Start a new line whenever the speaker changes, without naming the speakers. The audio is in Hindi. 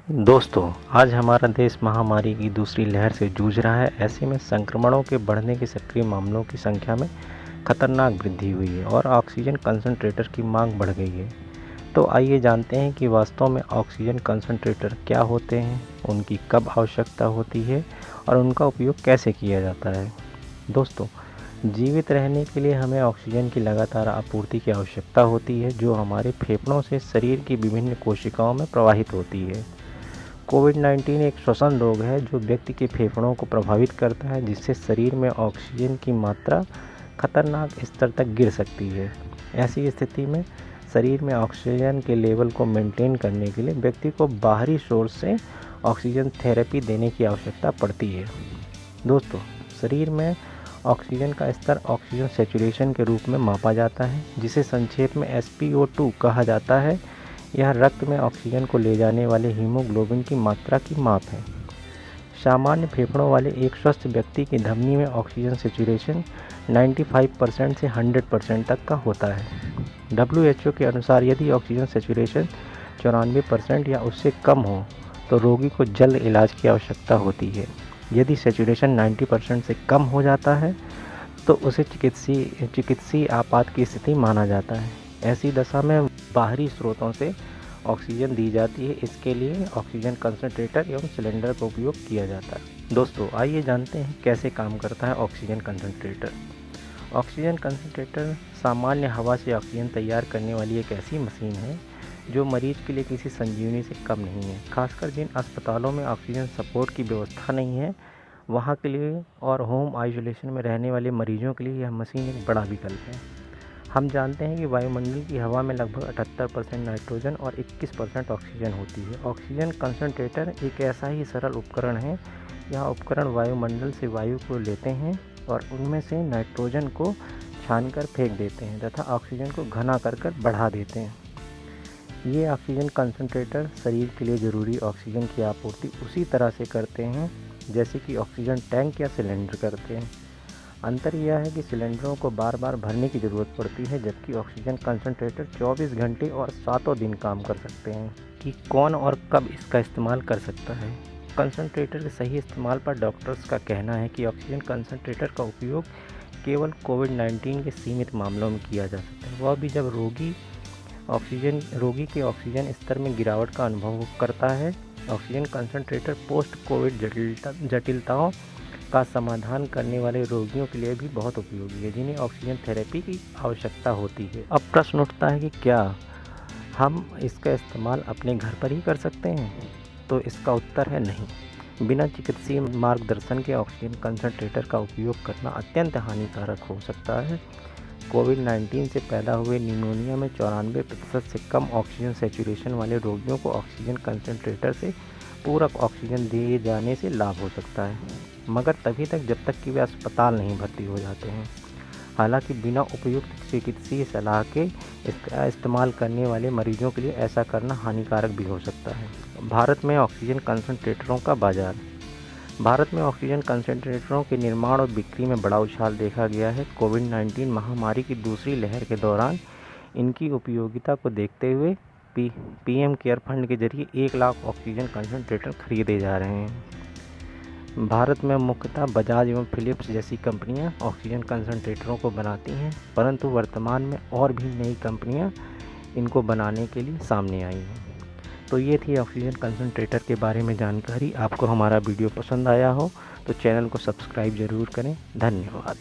दोस्तों, आज हमारा देश महामारी की दूसरी लहर से जूझ रहा है। ऐसे में संक्रमणों के बढ़ने के सक्रिय मामलों की संख्या में खतरनाक वृद्धि हुई है और ऑक्सीजन कंसंट्रेटर की मांग बढ़ गई है। तो आइए जानते हैं कि वास्तव में ऑक्सीजन कंसंट्रेटर क्या होते हैं, उनकी कब आवश्यकता होती है और उनका उपयोग कैसे किया जाता है। दोस्तों, जीवित रहने के लिए हमें ऑक्सीजन की लगातार आपूर्ति की आवश्यकता होती है, जो हमारे फेफड़ों से शरीर की विभिन्न कोशिकाओं में प्रवाहित होती है। कोविड-19 एक श्वसन रोग है जो व्यक्ति के फेफड़ों को प्रभावित करता है, जिससे शरीर में ऑक्सीजन की मात्रा खतरनाक स्तर तक गिर सकती है। ऐसी स्थिति में शरीर में ऑक्सीजन के लेवल को मेंटेन करने के लिए व्यक्ति को बाहरी सोर्स से ऑक्सीजन थेरेपी देने की आवश्यकता पड़ती है। दोस्तों, शरीर में ऑक्सीजन का स्तर ऑक्सीजन सैचुरेशन के रूप में मापा जाता है, जिसे संक्षेप में SpO2 कहा जाता है। यह रक्त में ऑक्सीजन को ले जाने वाले हीमोग्लोबिन की मात्रा की माप है। सामान्य फेफड़ों वाले एक स्वस्थ व्यक्ति की धमनी में ऑक्सीजन सैचुरेशन 95% से 100% तक का होता है। WHO के अनुसार यदि ऑक्सीजन सैचुरेशन 94% या उससे कम हो तो रोगी को जल्द इलाज की आवश्यकता होती है। यदि सैचुरेशन 90% से कम हो जाता है तो उसे चिकित्सीय आपात की स्थिति माना जाता है। ऐसी दशा में बाहरी स्रोतों से ऑक्सीजन दी जाती है। इसके लिए ऑक्सीजन कंसंट्रेटर एवं सिलेंडर का उपयोग किया जाता है। दोस्तों, आइए जानते हैं कैसे काम करता है ऑक्सीजन कंसंट्रेटर। ऑक्सीजन कंसंट्रेटर सामान्य हवा से ऑक्सीजन तैयार करने वाली एक ऐसी मशीन है जो मरीज के लिए किसी संजीवनी से कम नहीं है। खासकर जिन अस्पतालों में ऑक्सीजन सपोर्ट की व्यवस्था नहीं है, वहाँ के लिए और होम आइसोलेशन में रहने वाले मरीजों के लिए यह मशीन एक बड़ा विकल्प है। हम जानते हैं कि वायुमंडल की हवा में लगभग 78% नाइट्रोजन और 21% ऑक्सीजन होती है। ऑक्सीजन कंसंट्रेटर एक ऐसा ही सरल उपकरण है। यह उपकरण वायुमंडल से वायु को लेते हैं और उनमें से नाइट्रोजन को छानकर फेंक देते हैं तथा ऑक्सीजन को घना कर बढ़ा देते हैं। ये ऑक्सीजन कंसंट्रेटर शरीर के लिए ज़रूरी ऑक्सीजन की आपूर्ति उसी तरह से करते हैं जैसे कि ऑक्सीजन टैंक या सिलेंडर करते हैं। अंतर यह है कि सिलेंडरों को बार बार भरने की ज़रूरत पड़ती है, जबकि ऑक्सीजन कंसंट्रेटर 24 घंटे और 7 दिन काम कर सकते हैं। कि कौन और कब इसका इस्तेमाल कर सकता है। कंसंट्रेटर के सही इस्तेमाल पर डॉक्टर्स का कहना है कि ऑक्सीजन कंसंट्रेटर का उपयोग केवल कोविड-19 के सीमित मामलों में किया जा सकता है, वह भी जब रोगी के ऑक्सीजन स्तर में गिरावट का अनुभव करता है। ऑक्सीजन कंसंट्रेटर पोस्ट कोविड जटिलताओं का समाधान करने वाले रोगियों के लिए भी बहुत उपयोगी है, जिन्हें ऑक्सीजन थेरेपी की आवश्यकता होती है। अब प्रश्न उठता है कि क्या हम इसका इस्तेमाल अपने घर पर ही कर सकते हैं? तो इसका उत्तर है नहीं। बिना चिकित्सीय मार्गदर्शन के ऑक्सीजन कंसंट्रेटर का उपयोग करना अत्यंत हानिकारक हो सकता है। कोविड-19 से पैदा हुए निमोनिया में 94% से कम ऑक्सीजन सैचुरेशन वाले रोगियों को ऑक्सीजन कंसंट्रेटर से पूरक ऑक्सीजन दिए जाने से लाभ हो सकता है, मगर तभी तक जब तक कि वे अस्पताल नहीं भर्ती हो जाते हैं। हालांकि बिना उपयुक्त चिकित्सीय सलाह के इसका इस्तेमाल करने वाले मरीजों के लिए ऐसा करना हानिकारक भी हो सकता है। भारत में ऑक्सीजन कंसंट्रेटरों का बाजार। भारत में ऑक्सीजन कंसंट्रेटरों के निर्माण और बिक्री में बड़ा उछाल देखा गया है। कोविड-19 महामारी की दूसरी लहर के दौरान इनकी उपयोगिता को देखते हुए पीएम केयर फंड के जरिए 1 लाख ऑक्सीजन कंसंट्रेटर खरीदे जा रहे हैं। भारत में मुख्यतः बजाज एवं फिलिप्स जैसी कंपनियां ऑक्सीजन कंसंट्रेटरों को बनाती हैं, परंतु वर्तमान में और भी नई कंपनियां इनको बनाने के लिए सामने आई हैं। तो ये थी ऑक्सीजन कंसंट्रेटर के बारे में जानकारी। आपको हमारा वीडियो पसंद आया हो तो चैनल को सब्सक्राइब ज़रूर करें। धन्यवाद।